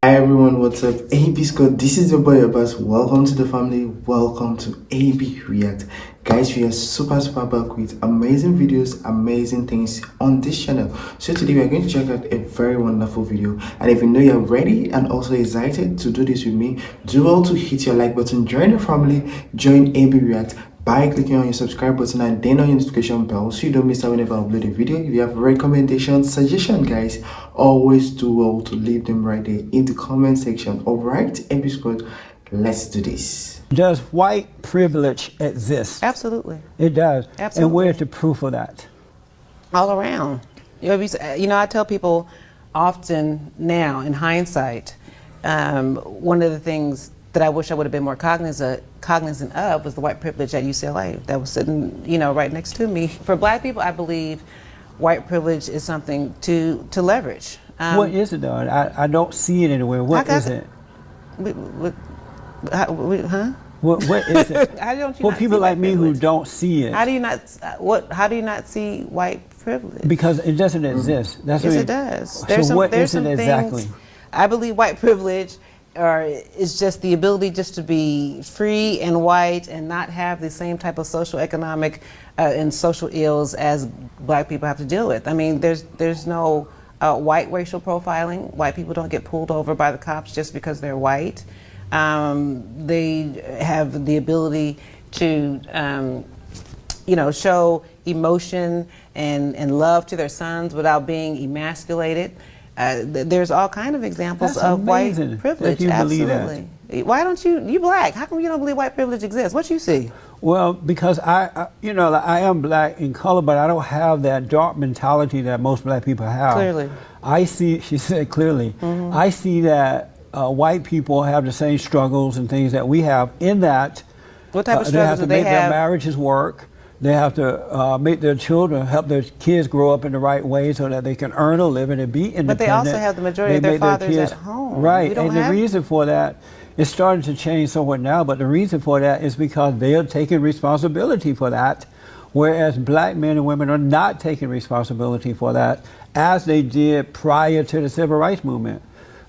Hi everyone, what's up? AB Scott, this is your boy Abbas. Welcome to the family. Welcome to AB React. Guys, we are super back with amazing videos, amazing things on this channel. So today we are going to check out a very wonderful video. And if you know you're ready and also excited to do this with me, do well to hit your like button, join the family, join AB React by clicking on your subscribe button and then on your notification bell so you don't miss out whenever I upload a video. If you have recommendations, suggestion, guys, always do well to leave them right there in the comment section. All right, episode, let's do this. Does white privilege exist? Absolutely. It does. Absolutely. And where's the proof of that? All around. I tell people often now, in hindsight, one of the things that I wish I would have been more cognizant of was the white privilege at UCLA that was sitting, right next to me. For Black people, I believe white privilege is something to leverage. What is it though? I don't see it anywhere. What is it? What is it? How don't you For not people see like white me privilege? who don't see it. How do you not see white privilege? Because it doesn't exist. That's Yes, what it does. So what is it exactly? Things, I believe white privilege is just the ability just to be free and white and not have the same type of social, economic, and social ills as Black people have to deal with. I mean, there's no white racial profiling. White people don't get pulled over by the cops just because they're white. They have the ability to, show emotion and love to their sons without being emasculated. There's all kind of examples of white privilege. You Absolutely. Why don't you Black? How come you don't believe white privilege exists? What you see? Well, because I am Black in color, but I don't have that dark mentality that most Black people have. Clearly. I see, she said clearly, I see that white people have the same struggles and things that we have in that. What type of they have struggles to do they make their have? marriages work. They have to make their children, help their kids grow up in the right way so that they can earn a living and be independent. But they also have the majority of their fathers at home. Right, and the reason for that, it's starting to change somewhat now, but the reason for that is because they are taking responsibility for that, whereas Black men and women are not taking responsibility for that as they did prior to the Civil Rights Movement.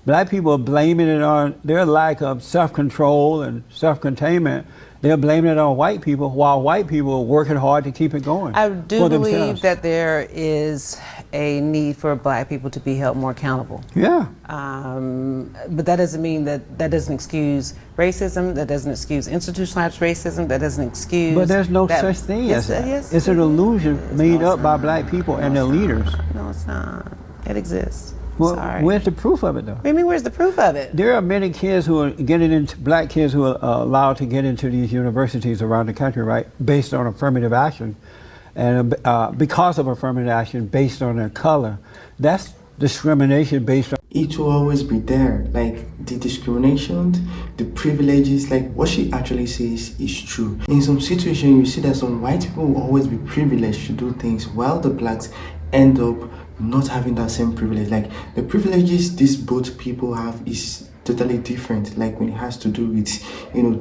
Black people are blaming it on their lack of self-control and self-containment. They're blaming it on white people while white people are working hard to keep it going. I do believe that there is a need for Black people to be held more accountable. Yeah. But that doesn't mean that doesn't excuse racism, that doesn't excuse institutionalized racism, that doesn't excuse... But there's no such thing as that. Yes, it's an illusion made up by Black people and their leaders. No, it's not. It exists. Well, Sorry. where's the proof of it though? What do you mean, where's the proof of it? There are many kids who are getting into, Black kids who are allowed to get into these universities around the country, right, based on affirmative action. And because of affirmative action based on their color. That's discrimination based on... It will always be there, like the discrimination, the privileges, like what she actually says is true. In some situations, you see that some white people will always be privileged to do things while the Blacks end up not having that same privilege. Like the privileges these both people have is totally different, like when it has to do with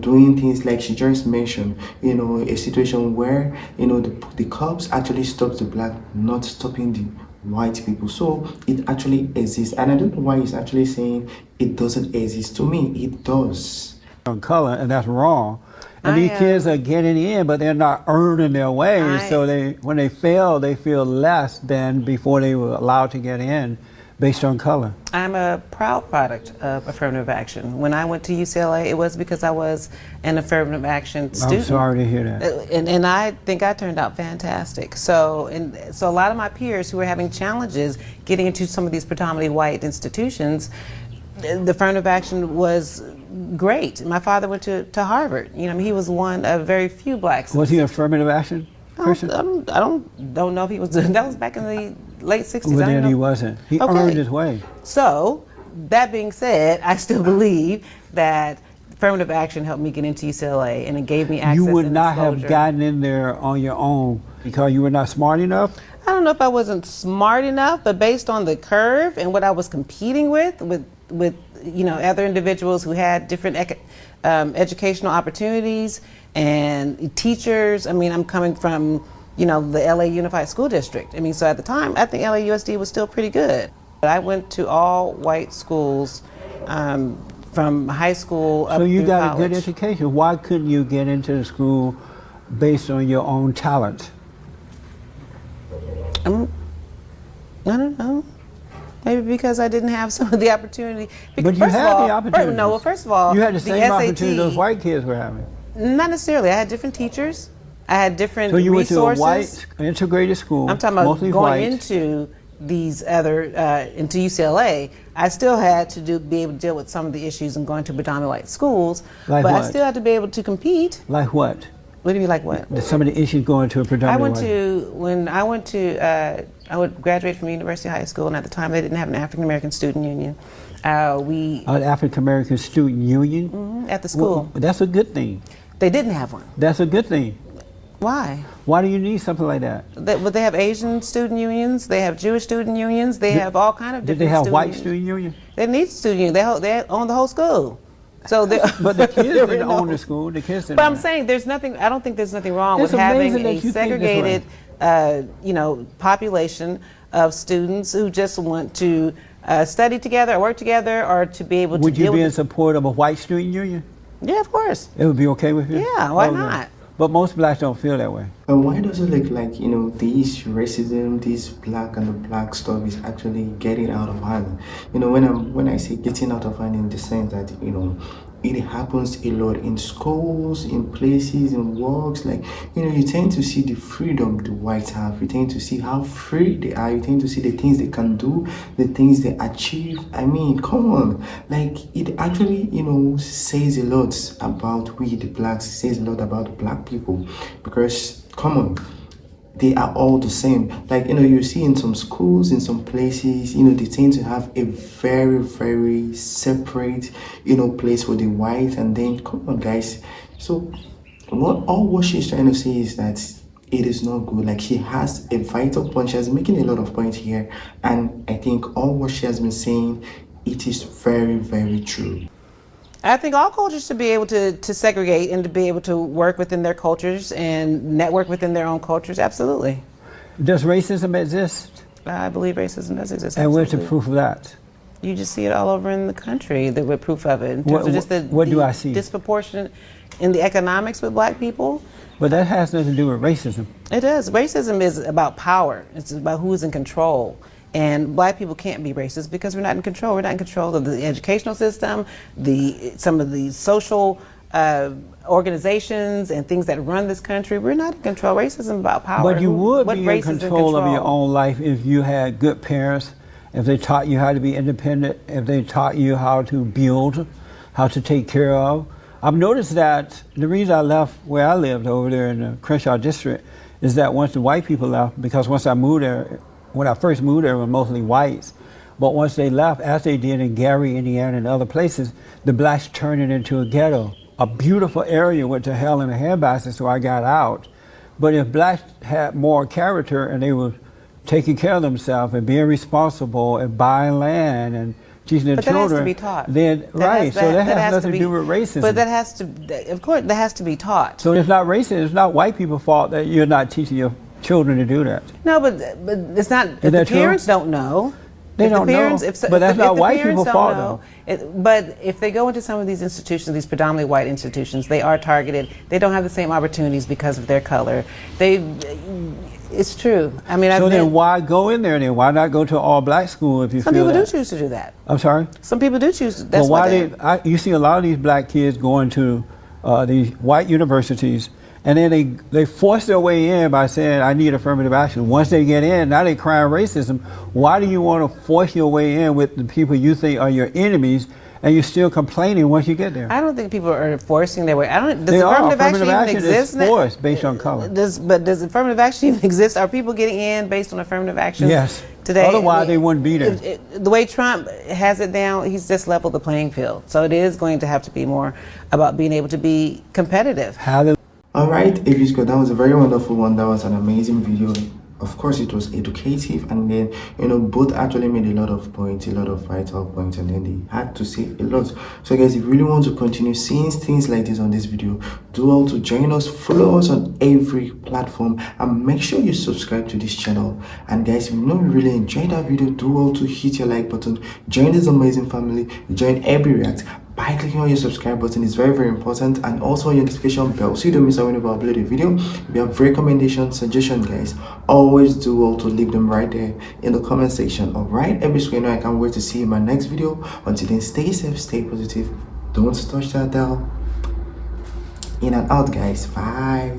doing things like she just mentioned, a situation where the cops actually stops the Black, not stopping the white people. So it actually exists, and I don't know why he's actually saying it doesn't exist. To me, it does. On color, and that's wrong. And these kids are getting in, but they're not earning their way. So when they fail, they feel less than before they were allowed to get in based on color. I'm a proud product of affirmative action. When I went to UCLA, it was because I was an affirmative action student. I'm sorry to hear that. And I think I turned out fantastic. So a lot of my peers who were having challenges getting into some of these predominantly white institutions, the affirmative action was great. My father went to Harvard. He was one of very few Blacks. Was he affirmative action person? I don't know if he was. That was back in the late 60s. Well, then he wasn't. He earned his way. So, that being said, I still believe that affirmative action helped me get into UCLA, and it gave me access. You would and not exposure. have gotten in there on your own because you were not smart enough? I don't know if I wasn't smart enough, but based on the curve and what I was competing with other individuals who had different educational opportunities and teachers. I mean, I'm coming from, the LA Unified School District. I mean, so at the time, I think LAUSD was still pretty good. But I went to all white schools from high school up So you through got college. a good education. Why couldn't you get into the school based on your own talent? I don't know. Maybe because I didn't have some of the opportunity. But you First had of all, the opportunity. No, well, first of all, You had the same SAT, opportunity those white kids were having. Not necessarily. I had different teachers. I had different So you resources. went to a white integrated school. I'm talking about mostly going white. into these other into UCLA. I still had to be able to deal with some of the issues and going to predominantly white schools. Like but what? I still had to be able to compete. Like what? What do you mean, like what? Some of the issues going to a predominantly I would graduate from University High School, and at the time they didn't have an African American student union. An African American student union At the school. Well, that's a good thing. They didn't have one. That's a good thing. Why? Why do you need something like that? They have Asian student unions. They have Jewish student unions. They have all kind of Did different. they have student white unions. student union? They need student union. They own the whole school. So But the kids there didn't were no- own the school. The kids didn't. But I'm saying there's nothing. I don't think there's nothing wrong It's with having amazing that a you think this way. segregated, population of students who just want to study together, or work together, or to be able to. Would you deal be in with support of a white student union? Yeah, of course. It would be okay with you? Yeah, why Okay. not? But most blacks don't feel that way. And why does it look like, this racism, this black and the black stuff is actually getting out of hand? When I say getting out of hand in the sense that, it happens a lot in schools, in places, in works. Like, you tend to see the freedom the whites have. You tend to see how free they are. You tend to see the things they can do, the things they achieve. I mean, come on. Like, it actually, says a lot about we, the blacks. It says a lot about the black people. Because, come on, they are all the same. Like, you see in some schools, in some places, they tend to have a very, very separate, place for the white. And then, come on, guys. So, what she's trying to say is that it is not good. Like, she has a vital point. She's making a lot of points here. And I think all what she has been saying, it is very, very true. I think all cultures should be able to segregate and to be able to work within their cultures and network within their own cultures. Absolutely. Does racism exist? I believe racism does exist. And where's the absolutely. proof of that? You just see it all over in the country. With proof of it. In terms What- of just what do I see? Disproportionate in the economics with black people. But that has nothing to do with racism. It does. Racism is about power. It's about who is in control. And black people can't be racist because we're not in control. We're not in control of the educational system, some of the social organizations and things that run this country. We're not in control. Racism is about power. But you would be in race is control of your own life if you had good parents, if they taught you how to be independent, if they taught you how to build, how to take care of. I've noticed that the reason I left where I lived over there in the Crenshaw district is that once the white people left, because once I moved there, when I first moved there, it was mostly whites. But once they left, as they did in Gary, Indiana, and other places, the blacks turned it into a ghetto. A beautiful area went to hell in a handbasket, so I got out. But if blacks had more character and they were taking care of themselves and being responsible and buying land and teaching their But that children, has to be taught. then That has nothing to do with racism. But that has to, of course, that has to be taught. So it's not racist. It's not white people's fault that you're not teaching your children to do that. No, but it's not. If the that true? parents don't know, They if the don't know, parents, but that's not the white parents people's don't fault, know, but if they go into some of these institutions, these predominantly white institutions, they are targeted. They don't have the same opportunities because of their color. It's true. I mean, So then why go in there then? Why not go to an all-black school if you some feel people that? do choose to do that. I'm sorry? Some people do choose. That's Well, why you see a lot of these black kids going to these white universities, and then they force their way in by saying, I need affirmative action. Once they get in, now they crying racism. Why do you want to force your way in with the people you think are your enemies, and you're still complaining once you get there? I don't think people are forcing their way. Does They are. affirmative action even Affirmative action exist? is forced based on color. Does affirmative action even exist? Are people getting in based on affirmative action? Yes. Today, Otherwise, they wouldn't be there. The way Trump has it down, he's just leveled the playing field. So it is going to have to be more about being able to be competitive. Alright, Avisco, that was a very wonderful one. That was an amazing video. of course it was educative, and then both actually made a lot of points, a lot of vital points, and then they had to say a lot. So guys, if you really want to continue seeing things like this on this video, do all to join us, follow us on every platform, and make sure you subscribe to this channel. And guys, if you really enjoyed that video, do all to hit your like button, join this amazing family, join Abby React by clicking on your subscribe button. Is very, very important, and also your notification bell so you don't miss out whenever I upload a video. If you have recommendations, suggestions, guys, always do all to leave them right there in the comment section. All right, every screen, I can't wait to see you in my next video. Until then, stay safe, stay positive, don't touch that dial. In and out, guys. Bye.